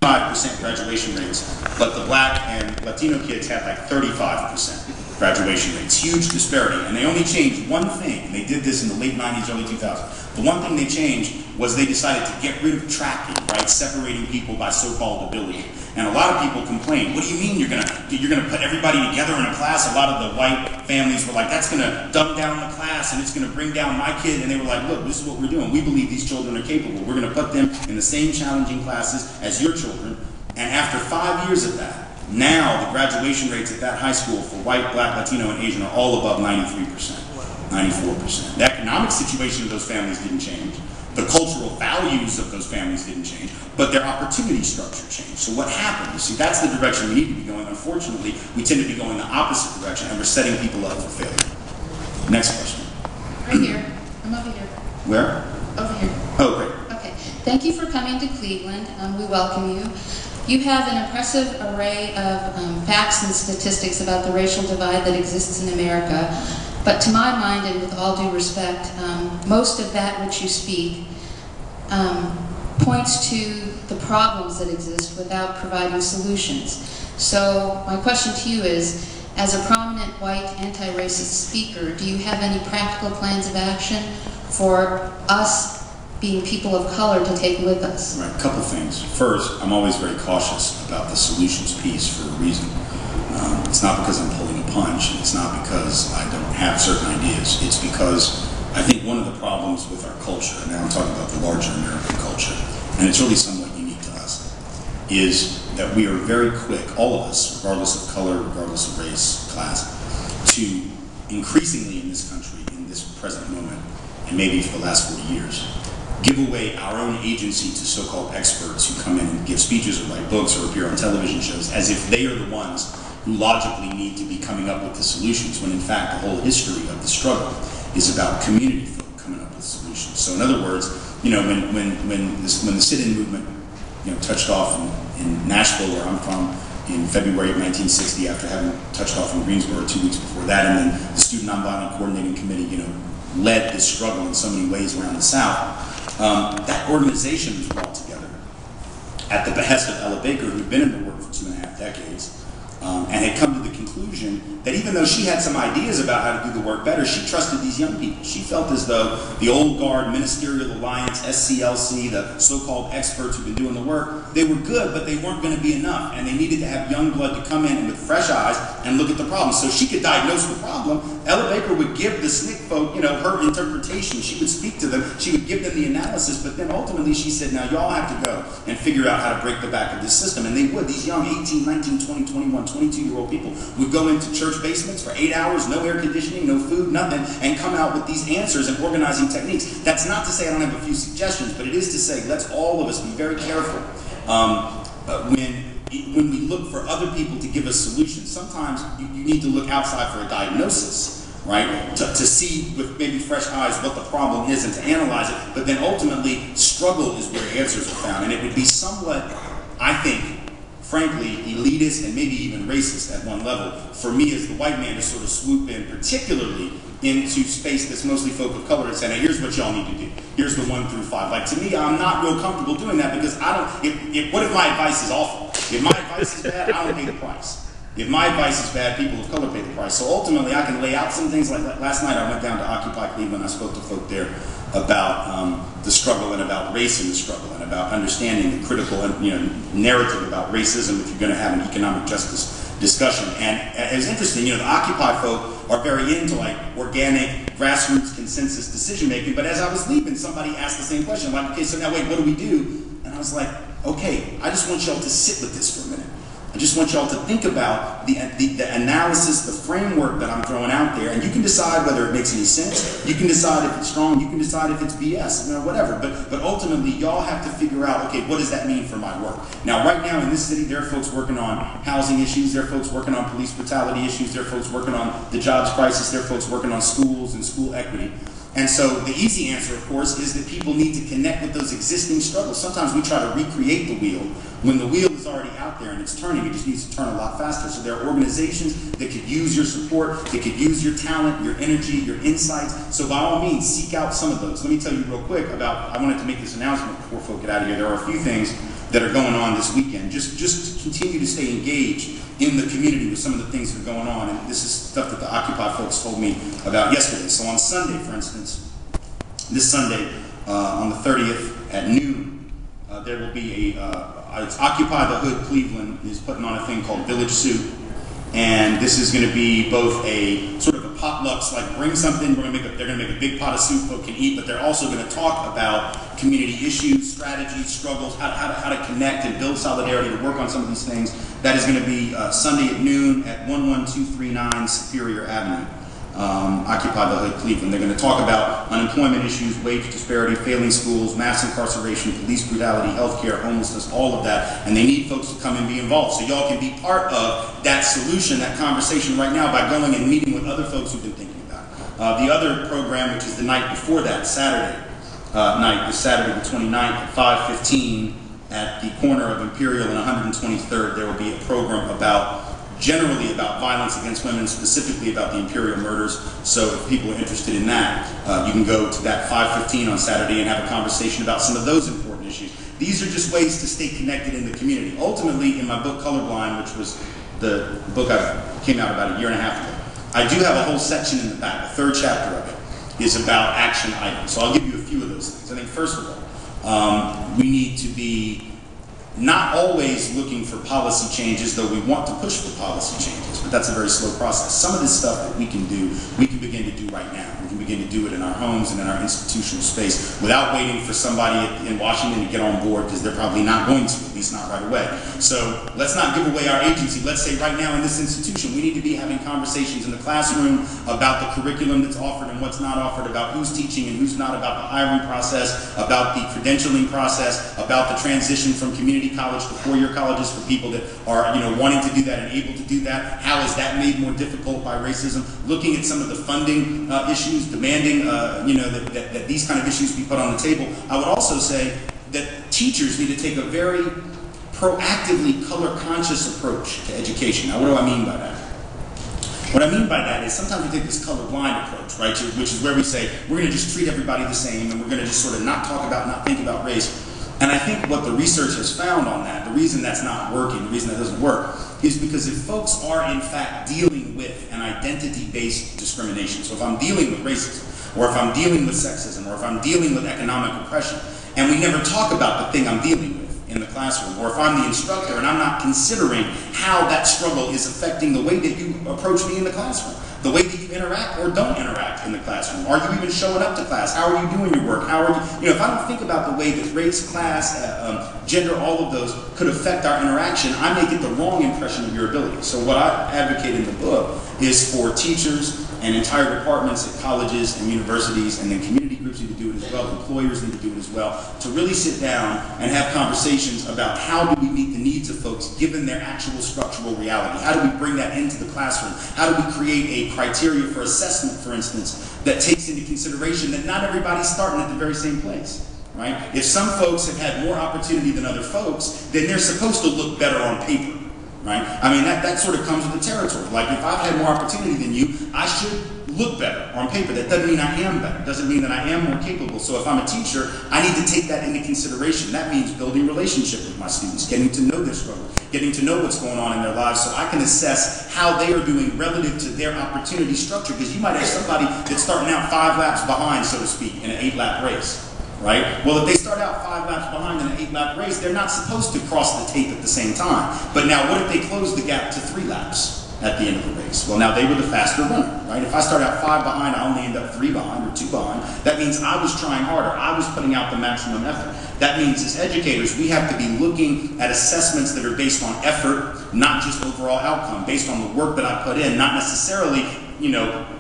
95% graduation rates, but the black and Latino kids had like 35% graduation rates. Huge disparity. And they only changed one thing, and they did this in the late 90s, early 2000s. The one thing they changed was they decided to get rid of tracking, right? Separating people by so-called ability. And a lot of people complained, what do you mean you're gonna put everybody together in a class? A lot of the white families were like, that's gonna dumb down the class and it's gonna bring down my kid. And they were like, look, this is what we're doing. We believe these children are capable. We're gonna put them in the same challenging classes as your children. And after 5 years of that, now the graduation rates at that high school for white, black, Latino, and Asian are all above 93%, 94%. The economic situation of those families didn't change. The cultural values of those families didn't change, but their opportunity structure changed. So what happened? You see, that's the direction we need to be going. Unfortunately, we tend to be going the opposite direction, and we're setting people up for failure. Next question. Right here. I'm over here. Where? Over here. Oh, great. Okay. Thank you for coming to Cleveland. We welcome you. You have an impressive array of facts and statistics about the racial divide that exists in America. But to my mind, and with all due respect, most of that which you speak points to the problems that exist without providing solutions. So my question to you is, as a prominent white anti-racist speaker, do you have any practical plans of action for us being people of color to take with us? Right, a couple things. First, I'm always very cautious about the solutions piece for a reason. It's not because I'm pulling a punch, and it's not because I don't have certain ideas. It's because I think one of the problems with our culture, and now I'm talking about the larger American culture, and it's really somewhat unique to us, is that we are very quick, all of us, regardless of color, regardless of race, class, to increasingly in this country, in this present moment, and maybe for the last 40 years, give away our own agency to so-called experts who come in and give speeches or write books or appear on television shows as if they are the ones who logically need to be coming up with the solutions, when in fact the whole history of the struggle is about community folk coming up with solutions. So in other words, you know, when the sit-in movement, you know, touched off in Nashville, where I'm from, in February of 1960, after having touched off in Greensboro 2 weeks before that, and then the Student Nonviolent Coordinating Committee, you know, led this struggle in so many ways around the South. That organization was brought together at the behest of Ella Baker, who'd been in the work for 2.5 decades, and had come to the conclusion that even though she had some ideas about how to do the work better, she trusted these young people. She felt as though the old guard, Ministerial Alliance, SCLC, the so-called experts who've been doing the work, they were good, but they weren't going to be enough, and they needed to have young blood to come in with fresh eyes and look at the problem. So she could diagnose the problem. Ella Baker would give the SNCC folk, you know, her interpretation. She would speak to them. She would give them the analysis, but then ultimately she said, now y'all have to go and figure out how to break the back of this system. And they would. These young 18, 19, 20, 21, 22-year-old people would go into church basements for 8 hours, no air conditioning, no food, nothing, and come out with these answers and organizing techniques. That's not to say I don't have a few suggestions, but it is to say let's all of us be very careful when we look for other people to give us solutions. Sometimes you need to look outside for a diagnosis, right? To see with maybe fresh eyes what the problem is and to analyze it, but then ultimately struggle is where answers are found. And it would be somewhat, I think, frankly, elitist and maybe even racist at one level for me as the white man to sort of swoop in, particularly into space that's mostly folk of color, and say, now here's what y'all need to do. Here's the 1 through 5. Like, to me, I'm not real comfortable doing that because I don't, what if my advice is awful? If my advice is bad, I don't pay the price. If my advice is bad, people of color pay the price. So ultimately, I can lay out some things. Like last night, I went down to Occupy Cleveland. I spoke to folk there about the struggle and about race in the struggle and about understanding the critical narrative about racism if you're going to have an economic justice discussion. And it was interesting, you know, the Occupy folk are very into like organic, grassroots consensus decision making, but as I was leaving, somebody asked the same question, like, okay, so now wait, what do we do? And I was like, okay, I just want y'all to sit with this for a minute. I just want y'all to think about the analysis, the framework that I'm throwing out there, and you can decide whether it makes any sense. You can decide if it's strong. You can decide if it's BS, you know, whatever. But ultimately, y'all have to figure out, okay, what does that mean for my work? Now, right now in this city, there are folks working on housing issues. There are folks working on police brutality issues. There are folks working on the jobs crisis. There are folks working on schools and school equity. And so the easy answer, of course, is that people need to connect with those existing struggles. Sometimes we try to recreate the wheel when the wheel is already out there and it's turning. It just needs to turn a lot faster. So there are organizations that could use your support, that could use your talent, your energy, your insights. So by all means, seek out some of those. Let me tell you real quick about, I wanted to make this announcement before folk get out of here. There are a few things that are going on this weekend. Just to continue to stay engaged in the community with some of the things that are going on. And this is stuff that the Occupy folks told me about yesterday. So on Sunday, for instance, this Sunday, on the 30th at noon, there will be it's Occupy the Hood Cleveland is putting on a thing called Village Soup. And this is going to be both a sort of a potluck, so like bring something, they're going to make a big pot of soup folk can eat, but they're also going to talk about community issues, strategies, struggles, how to connect and build solidarity, to work on some of these things. That is going to be Sunday at noon at 11239 Superior Avenue. Occupy the Hood Cleveland. They're going to talk about unemployment issues, wage disparity, failing schools, mass incarceration, police brutality, healthcare, homelessness, all of that. And they need folks to come and be involved. So y'all can be part of that solution, that conversation right now by going and meeting with other folks who've been thinking about it. The other program, which is the night before that, Saturday night, is Saturday the 29th at 5:15 at the corner of Imperial and 123rd. There will be a program generally about violence against women, specifically about the Imperial murders. So if people are interested in that, you can go to that 5:15 on Saturday and have a conversation about some of those important issues. These are just ways to stay connected in the community. Ultimately, in my book Colorblind, which was the book I came out about a year and a half ago, I do have a whole section in the back. The third chapter of it is about action items. So I'll give you a few of those things. I think first of all, we need to be not always looking for policy changes, though we want to push for policy changes, but that's a very slow process. Some of this stuff that we can do, we can begin to do right now. We can begin to do it in our homes and in our institutional space without waiting for somebody in Washington to get on board, because they're probably not going to, at least not right away. So let's not give away our agency. Let's say right now in this institution, we need to be having conversations in the classroom about the curriculum that's offered and what's not offered, about who's teaching and who's not, about the hiring process, about the credentialing process, about the transition from community college to four-year colleges for people that are wanting to do that and able to do that. How is that made more difficult by racism? Looking at some of the funding issues, demanding that these kind of issues be put on the table. I would also say that teachers need to take a very proactively color-conscious approach to education. Now, what do I mean by that? What I mean by that is sometimes we take this colorblind approach, right, which is where we say we're going to just treat everybody the same and we're going to just sort of not talk about, not think about race. And I think what the research has found on that, the reason that's not working, the reason that doesn't work, is because if folks are in fact dealing with an identity-based discrimination, so if I'm dealing with racism, or if I'm dealing with sexism, or if I'm dealing with economic oppression, and we never talk about the thing I'm dealing with in the classroom, or if I'm the instructor and I'm not considering how that struggle is affecting the way that you approach me in the classroom, the way that you interact or don't interact in the classroom. Are you even showing up to class? How are you doing your work? How are you, if I don't think about the way that race, class, gender, all of those could affect our interaction, I may get the wrong impression of your ability. So what I advocate in the book is for teachers and entire departments at colleges and universities, and then community groups need to do it as well, employers need to do it as well, to really sit down and have conversations about how do we meet the needs of folks given their actual structural reality. How do we bring that into the classroom? How do we create a criteria for assessment, for instance, that takes into consideration that not everybody's starting at the very same place, right? If some folks have had more opportunity than other folks, then they're supposed to look better on paper. Right? I mean, that sort of comes with the territory. Like, if I've had more opportunity than you, I should look better on paper. That doesn't mean I am better. It doesn't mean that I am more capable. So if I'm a teacher, I need to take that into consideration. That means building relationship with my students, getting to know their struggle, getting to know what's going on in their lives so I can assess how they are doing relative to their opportunity structure. Because you might have somebody that's starting out 5 laps behind, so to speak, in an 8-lap race. Right? Well, if they start out 5 laps behind in an 8-lap race, they're not supposed to cross the tape at the same time. But now, what if they close the gap to 3 laps at the end of the race? Well, now they were the faster runner, right? If I start out 5 behind, I only end up 3 behind or 2 behind. That means I was trying harder. I was putting out the maximum effort. That means as educators, we have to be looking at assessments that are based on effort, not just overall outcome, based on the work that I put in, not necessarily,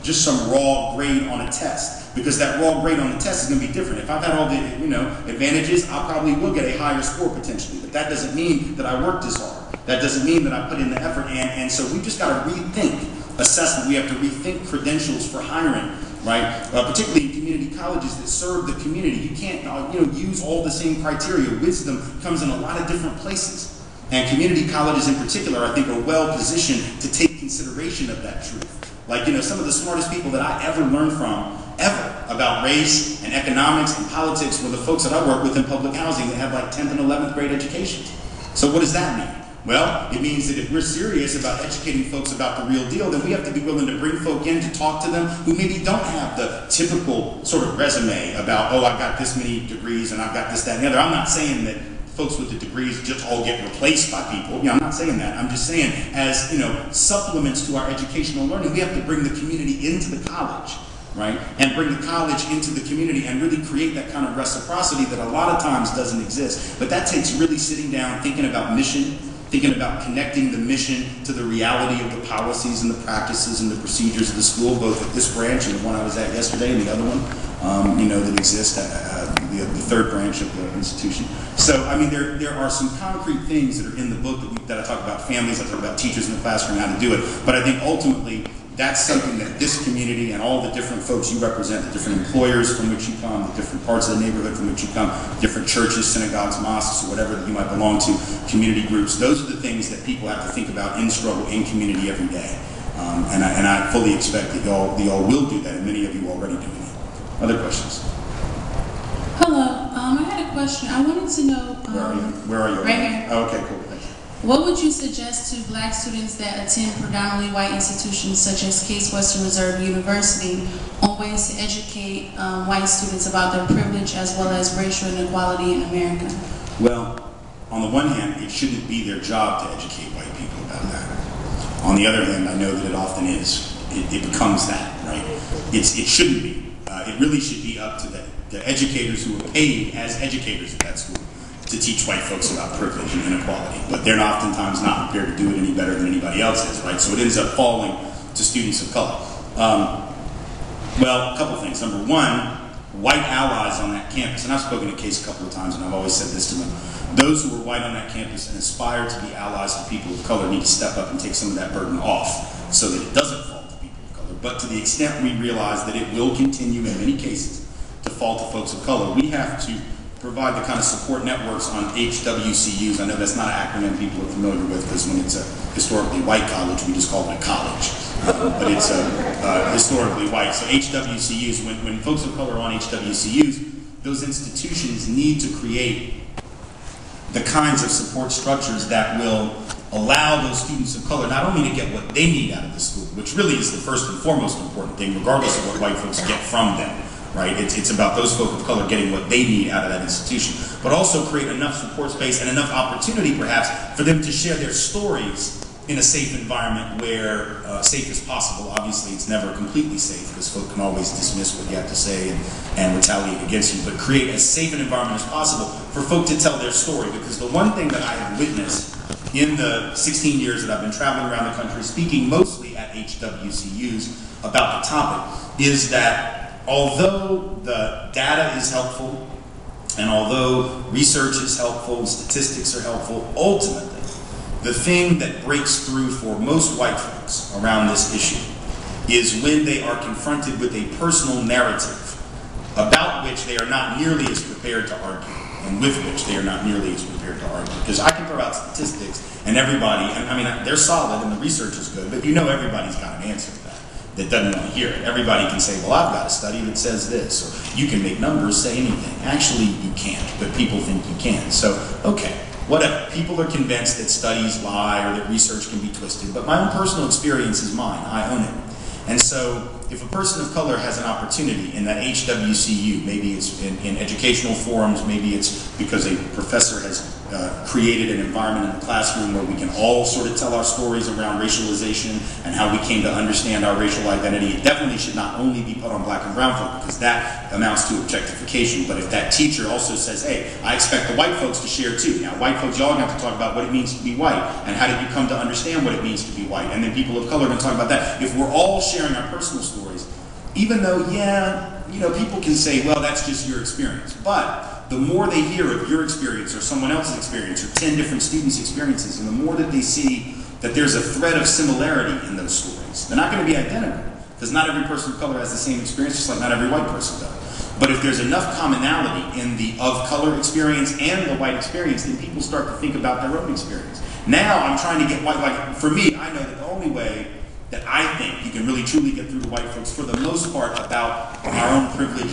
just some raw grade on a test. Because that raw grade on the test is going to be different. If I've had all the, advantages, I probably will get a higher score potentially. But that doesn't mean that I worked as hard. That doesn't mean that I put in the effort. And so we've just got to rethink assessment. We have to rethink credentials for hiring, right? Particularly in community colleges that serve the community. You can't, use all the same criteria. Wisdom comes in a lot of different places. And community colleges in particular, I think, are well positioned to take consideration of that truth. Like, some of the smartest people that I ever learned from ever about race and economics and politics were the folks that I work with in public housing that have like 10th and 11th grade education. So what does that mean? Well, it means that if we're serious about educating folks about the real deal, then we have to be willing to bring folk in to talk to them who maybe don't have the typical sort of resume about, oh, I've got this many degrees and I've got this, that, and the other. I'm not saying that folks with the degrees just all get replaced by people. I'm not saying that. I'm just saying, as supplements to our educational learning, we have to bring the community into the college, right? And bring the college into the community and really create that kind of reciprocity that a lot of times doesn't exist. But that takes really sitting down, thinking about mission, thinking about connecting the mission to the reality of the policies and the practices and the procedures of the school, both at this branch and the one I was at yesterday and the other one, that exists at the third branch of the institution. So, I mean, there are some concrete things that are in the book that I talk about families, I talk about teachers in the classroom, how to do it. But I think ultimately, that's something that this community and all the different folks you represent, the different employers from which you come, the different parts of the neighborhood from which you come, different churches, synagogues, mosques, or whatever that you might belong to, community groups, those are the things that people have to think about in struggle, in community every day. And I fully expect that y'all will do that, and many of you are already doing it. Other questions? Hello, I had a question. I wanted to know... Where are you? Right here. Oh, okay, cool. Thanks. What would you suggest to Black students that attend predominantly white institutions such as Case Western Reserve University on ways to educate white students about their privilege as well as racial inequality in America? Well, on the one hand, it shouldn't be their job to educate white people about that. On the other hand, I know that it often is. It becomes that, right? It shouldn't be. It really should be up to the educators who are paid as educators at that school to teach white folks about privilege and inequality. But they're oftentimes not prepared to do it any better than anybody else is, right? So it ends up falling to students of color. Well, a couple things. Number one, white allies on that campus, and I've spoken to Case a couple of times and I've always said this to them, those who are white on that campus and aspire to be allies to people of color need to step up and take some of that burden off so that it doesn't fall to people of color. But to the extent we realize that it will continue in many cases to fall to folks of color, we have to provide the kind of support networks on HWCUs. I know that's not an acronym people are familiar with because when it's a historically white college, we just call it a college. But it's historically white. So HWCUs, when folks of color are on HWCUs, those institutions need to create the kinds of support structures that will allow those students of color not only to get what they need out of the school, which really is the first and foremost important thing, regardless of what white folks get from them, right? It's about those folk of color getting what they need out of that institution, but also create enough support space and enough opportunity, perhaps, for them to share their stories in a safe environment where safe as possible. Obviously, it's never completely safe because folk can always dismiss what you have to say and retaliate against you, but create as safe an environment as possible for folk to tell their story. Because the one thing that I have witnessed in the 16 years that I've been traveling around the country, speaking mostly at HWCUs about the topic, is that although the data is helpful, and although research is helpful and statistics are helpful, ultimately, the thing that breaks through for most white folks around this issue is when they are confronted with a personal narrative about which they are not nearly as prepared to argue, and with which they are not nearly as prepared to argue. Because I can throw out statistics, and everybody, I mean, they're solid and the research is good, but you know everybody's got an answer to that doesn't want to hear it. Everybody can say, well, I've got a study that says this, or you can make numbers say anything. Actually, you can't, but people think you can. So, okay, whatever. People are convinced that studies lie or that research can be twisted, but my own personal experience is mine. I own it. And so, if a person of color has an opportunity in that HWCU, maybe it's in educational forums, maybe it's because a professor has created an environment in the classroom where we can all sort of tell our stories around racialization and how we came to understand our racial identity. It definitely should not only be put on black and brown folk because that amounts to objectification, but if that teacher also says, hey, I expect the white folks to share too. Now, white folks, y'all have to talk about what it means to be white and how did you come to understand what it means to be white, and then people of color are going to talk about that. If we're all sharing our personal stories, even though, yeah, you know, people can say, well, that's just your experience, but the more they hear of your experience or someone else's experience or 10 different students' experiences, and the more that they see that there's a thread of similarity in those stories, they're not going to be identical, because not every person of color has the same experience, just like not every white person does. But if there's enough commonality in the of color experience and the white experience, then people start to think about their own experience. Now I'm trying to get white, like for me, I know that the only way that I think you can really truly get through to white folks for the most part about our own privilege